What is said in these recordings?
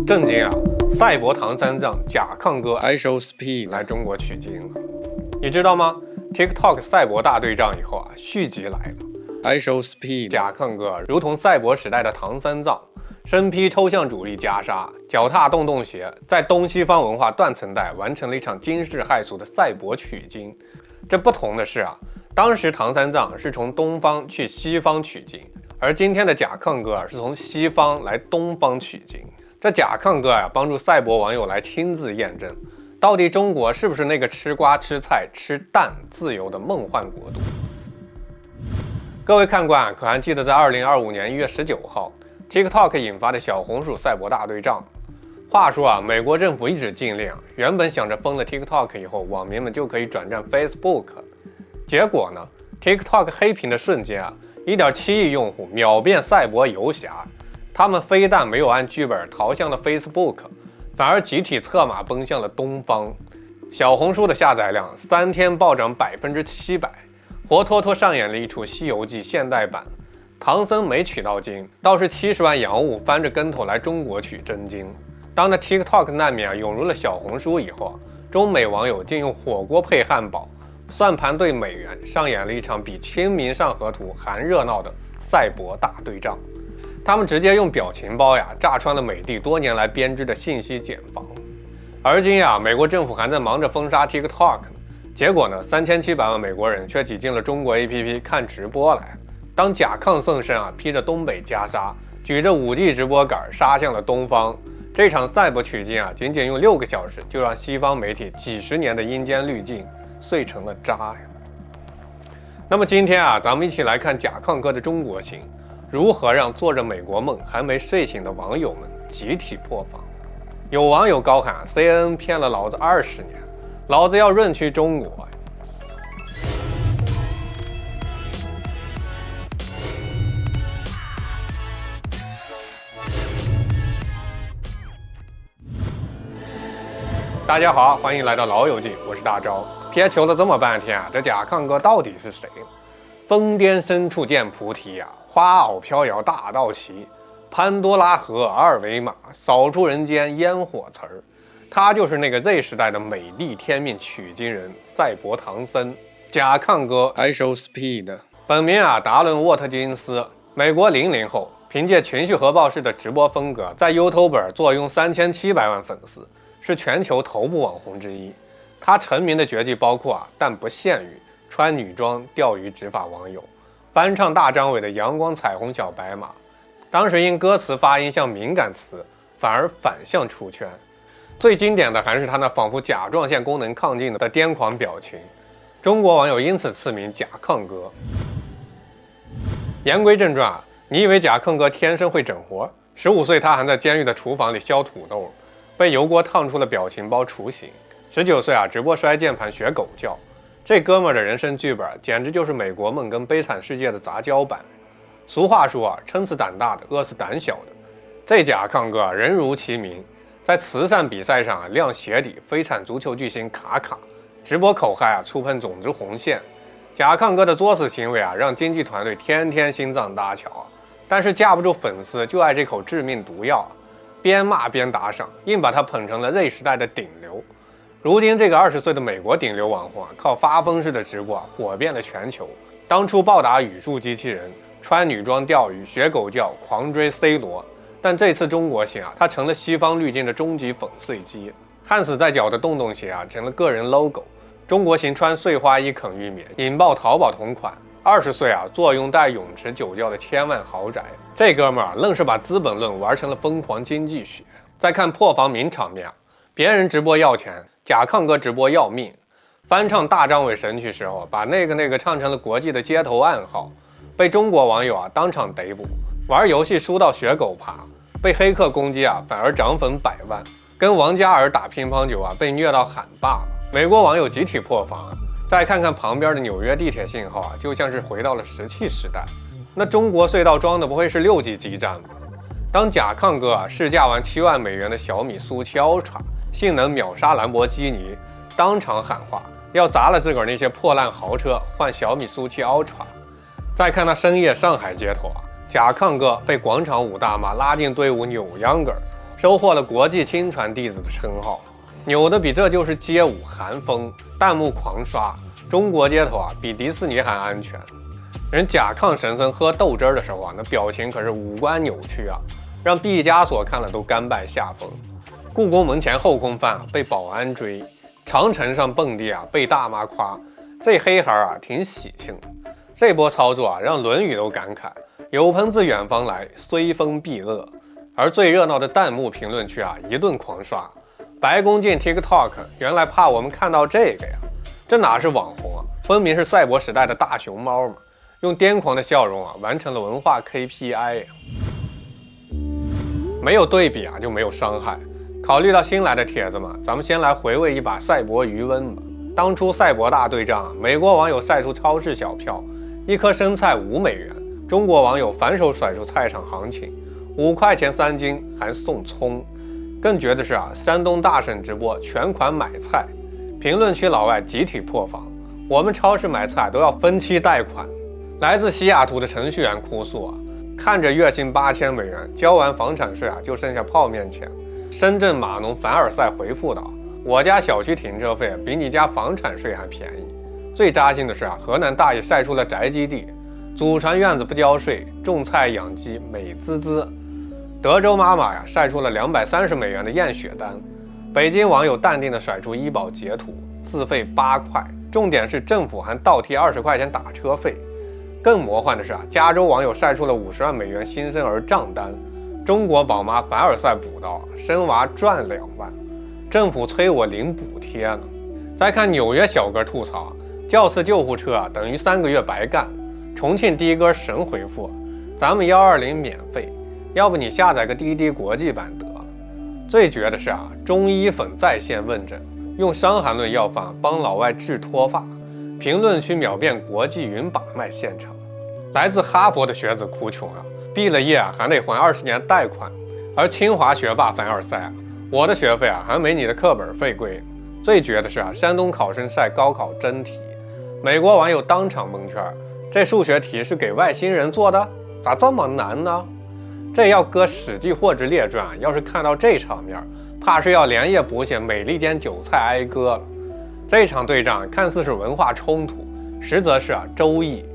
震惊啊！赛博唐三藏甲亢哥 I show speed 来中国取经了，你知道吗 ？TikTok 赛博大对仗以后啊，续集来了。I show speed 甲亢哥如同赛博时代的唐三藏，身披抽象主义袈裟，脚踏洞洞鞋，在东西方文化断层带完成了一场惊世骇俗的赛博取经。这不同的是啊，当时唐三藏是从东方去西方取经，而今天的甲亢哥是从西方来东方取经。这甲亢哥呀，帮助赛博网友来亲自验证，到底中国是不是那个吃瓜吃菜吃蛋自由的梦幻国度？各位看官可还记得在2025年1月19号 TikTok 引发的小红薯赛博大对仗？话说啊，美国政府一纸禁令，原本想着封了 TikTok 以后，网民们就可以转战 Facebook， 结果呢 ，TikTok 黑屏的瞬间啊，1.7亿用户秒变赛博游侠。他们非但没有按剧本逃向了 Facebook， 反而集体策马奔向了东方。小红书的下载量3天暴涨700%，活脱脱上演了一出《西游记》现代版。唐僧没取到经，倒是70万洋务翻着跟头来中国取真经。当那 TikTok 难民涌入了小红书以后，中美网友竟用火锅配汉堡、算盘对美元，上演了一场比《清明上河图》还热闹的赛博大对仗。他们直接用表情包呀炸穿了美帝多年来编织的信息茧房。而今呀，美国政府还在忙着封杀 TikTok 呢，结果呢，3700万美国人却挤进了中国 APP 看直播来。当甲亢圣身啊披着东北袈裟，举着5G 直播杆杀向了东方，这场赛博取经啊，仅仅用6个小时就让西方媒体几十年的阴间滤镜碎成了渣呀。那么今天啊，咱们一起来看甲亢哥的中国行。如何让做着美国梦还没睡醒的网友们集体破防？有网友高喊 CNN 骗了老子20年，老子要润去中国呀！大家好，欢迎来到老友记，我是大钊。撇求了这么半天啊，这甲亢哥到底是谁？疯癫深处见菩提呀，花袄飘摇大道齐，潘多拉河2维码扫出人间烟火词儿。他就是那个 Z 时代的美丽天命取经人赛博唐僧甲亢哥 I show speed 本名啊达伦沃特金斯，美国00后，凭借情绪核爆式的直播风格，在 YouTube 坐拥3700万粉丝，是全球头部网红之一。他成名的绝技包括但不限于穿女装钓鱼执法网友，翻唱大张伟的阳光彩虹小白马，当时因歌词发音像敏感词，反而反向出圈。最经典的还是他那仿佛甲状腺功能亢进的癫狂表情，中国网友因此赐名甲亢哥。言归正传啊，你以为甲亢哥天生会整活？15岁他还在监狱的厨房里削土豆，被油锅烫出了表情包雏形。19岁啊，直播摔键盘学狗叫。这哥们儿的人生剧本简直就是美国梦跟悲惨世界的杂交版。俗话说啊，撑死胆大的，饿死胆小的。这甲亢哥人如其名，在慈善比赛上亮鞋底，非惨足球巨星卡卡，直播口嗨触碰种子红线。甲亢哥的作死行为让经纪团队天天心脏搭桥但是架不住粉丝就爱这口致命毒药边骂边打赏，硬把他捧成了 Z 时代的顶流。如今这个20岁的美国顶流网红靠发疯式的直播火遍了全球。当初暴打语数机器人，穿女装钓鱼，学狗叫，狂追 C 罗。但这次中国行他成了西方滤镜的终极粉碎机。焊死在脚的洞洞鞋成了个人 logo。中国行穿碎花衣啃玉米，引爆淘宝同款。20岁坐拥带泳池酒窖的千万豪宅。这哥们儿愣是把资本论玩成了疯狂经济学。再看破防名场面别人直播要钱，甲亢哥直播要命。翻唱大张伟神曲时候，把那个唱成了国际的街头暗号，被中国网友当场逮捕。玩游戏输到学狗爬，被黑客攻击反而涨粉100万。跟王嘉尔打乒乓球被虐到喊爸爸。美国网友集体破防。再看看旁边的纽约地铁信号就像是回到了石器时代。那中国隧道装的不会是6G 基站吧？当甲亢哥试驾完7万美元的小米苏7 Ultra， 性能秒杀兰博基尼，当场喊话要砸了自个儿那些破烂豪车，换小米苏7 Ultra。再看那深夜上海街头甲亢哥被广场舞大妈拉进队伍扭秧歌，收获了国际亲传弟子的称号。扭的比这就是街舞韩风，弹幕狂刷，中国街头比迪士尼还安全。人甲亢神僧喝豆汁儿的时候那表情可是五官扭曲让毕加索看了都甘拜下风。故宫门前后空翻被保安追，长城上蹦迪被大妈夸，这黑孩挺喜庆。这波操作让《论语》都感慨：有朋自远方来，虽风必乐。而最热闹的弹幕评论区一顿狂刷。白宫进 TikTok， 原来怕我们看到这个呀，这哪是网红分明是赛博时代的大熊猫嘛！用癫狂的笑容完成了文化 KPI 没有对比就没有伤害。考虑到新来的帖子嘛，咱们先来回味一把赛博余温吧。当初赛博大对仗美国网友晒出超市小票，一颗生菜5美元，中国网友反手甩出菜场行情，5块钱3斤，还送葱。更绝的是山东大省直播全款买菜，评论区老外集体破防，我们超市买菜都要分期贷款。来自西雅图的程序员哭诉看着月薪8000美元，交完房产税就剩下泡面钱。深圳码农凡尔赛回复道：我家小区停车费比你家房产税还便宜。最扎心的是河南大爷晒出了宅基地，祖传院子不交税，种菜养鸡美滋滋。德州妈妈晒出了230美元的验血单。北京网友淡定地甩出医保截图，自费8块，重点是政府还倒贴20块钱打车费。更魔幻的是加州网友晒出了50万美元新生儿账单，中国宝妈凡尔赛补刀，生娃赚2万，政府催我领补贴呢。再看纽约小哥吐槽，轿次救护车等于3个月白干。重庆的哥神回复，咱们120免费，要不你下载个滴滴国际版得了。最绝的是中医粉在线问诊，用伤寒论药方帮老外治脱发，评论区秒变国际云把脉现场。来自哈佛的学子哭穷毕了业还得还20年贷款。而清华学霸凡尔赛我的学费还没你的课本费贵。最绝的是山东考生晒高考真题，美国网友当场蒙圈，这数学题是给外星人做的？咋这么难呢？这要搁《史记》或者《列传》要是看到这场面，怕是要连夜补写美利坚韭菜哀歌了。这场对仗看似是文化冲突，实则是周易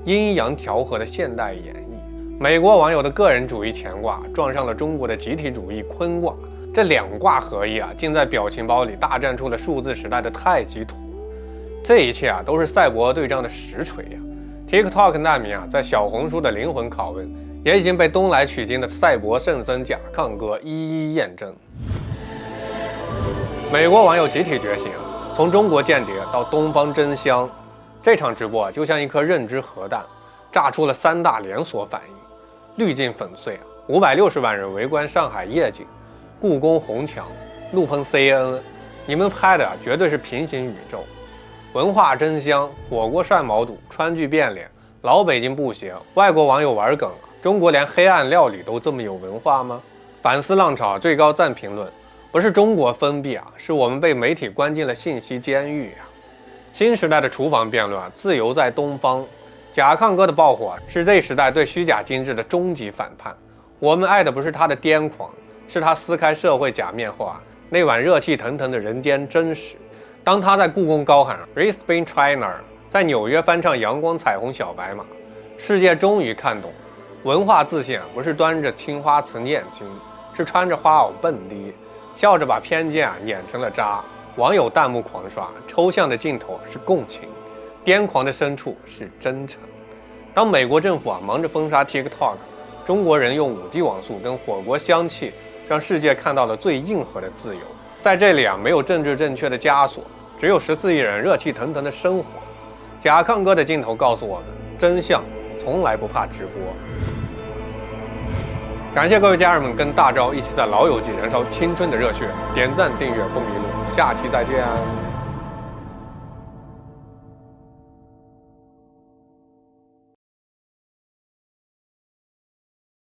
阴阳调和的现代演绎。美国网友的个人主义乾卦撞上了中国的集体主义坤卦，这2卦合一竟在表情包里大战出了数字时代的太极图。这一切都是赛博对仗的实锤TikTok 难民在小红书的灵魂拷问，也已经被东来取经的赛博圣僧甲亢哥一一验证。美国网友集体觉醒从中国间谍到东方真香。这场直播就像一颗认知核弹，炸出了3大连锁反应。滤镜粉碎560万人围观上海夜景，故宫红墙，怒喷 CNN， 你们拍的绝对是平行宇宙。文化真香，火锅涮毛肚，川剧变脸，老北京不行，外国网友玩梗中国连黑暗料理都这么有文化吗？反思浪潮最高赞评论，不是中国封闭是我们被媒体关进了信息监狱新时代的厨房辩论自由在东方。甲亢哥的爆火是这时代对虚假精致的终极反叛。我们爱的不是他的癫狂，是他撕开社会假面后那碗热气腾腾的人间真实。当他在故宫高喊 Respect China， 在纽约翻唱阳光彩虹小白马，世界终于看懂，文化自信不是端着青花瓷念经，是穿着花袄蹦迪，笑着把偏见碾成了渣。网友弹幕狂刷，抽象的镜头是共情，癫狂的深处是真诚。当美国政府忙着封杀 TikTok， 中国人用5G 网速跟火锅香气，让世界看到了最硬核的自由。在这里没有政治正确的枷锁，只有14亿人热气腾腾的生活。甲亢哥的镜头告诉我们，真相从来不怕直播。感谢各位家人们跟大招一起在老友记燃烧青春的热血，点赞订阅不迷路，下期再见。